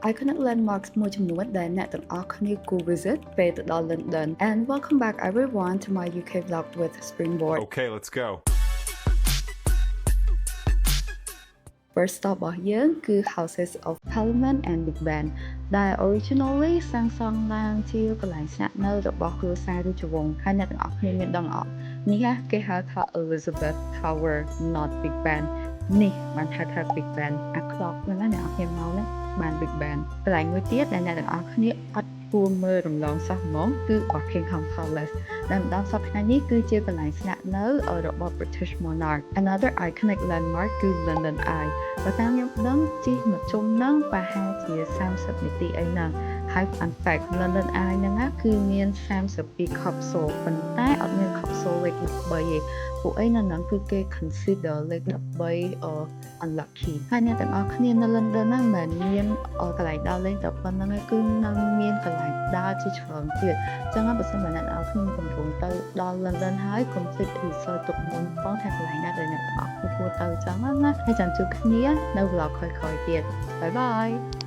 iconic landmarks មួយចំនួនដែលអ្នកទាំងអស់គ្នាគួរ visit ពេលទៅដល់ London and welcome back everyone to my UK vlog with Springboard. Okay, let's go. First stop របស់យើងគឺ Houses of Parliament and Big Ben ដែល originally សាងសង់ឡើងជាកន្លែងស្នាក់នៅរបស់គ្រួសាររាជវង្សហើយអ្នកទាំងអស់គ្នាមានដឹងអត់នេះគេហៅថា Elizabeth Tower not Big Ben នេះបានហៅថា Big Ben អាខ្លកហ្នឹងណាអ្នកអរគ្នាមកណាបាន Big Ben កន្លែងមួយទៀតដែលអ្នកទាំងអស់គ្នាអត់គួរមើលរំលងសោះហ្មងគឺ Buckingham Palace ដែលម្ដងសប្តាហ៍នេះគឺជាកន្លែងស្នាក់នៅរបស់ British Monarch. Another iconic landmark គឺ London Eye បើតាមខ្ញុំដឹងជិះមកជុំហ្នឹងប្រហែលជា30នាទីអីហ្នឹងហើយ fun fact London Eye ហ្នឹងគឺមាន32 capsule ប៉ុន្តែអត់មាន capsule លេខ13ទេពួកអីនៅហ្នឹងគឺគេ consider លេខ13 unlucky ហើយអ្នកទាំងអស់គ្នានៅ London ហ្នឹងមិនមានកន្លែងដើរលេងតែប៉ុណ្្នឹងទេគឺនៅមានកន្លែងដើរជាច្រើនទៀតអញ្ចឹងបើសិនបើអ្នកទាំងអស់គ្នាកំពុងទៅដល់ London ហើយកុំភ្លេច research ទុកមុនផងថាកន្លែងណាដែលអ្នកទាំងអស់គ្នាគួរទៅអញ្ចឹងណាហើយចាំជួបគ្នានៅ vlog ក្រោយៗទៀត Bye bye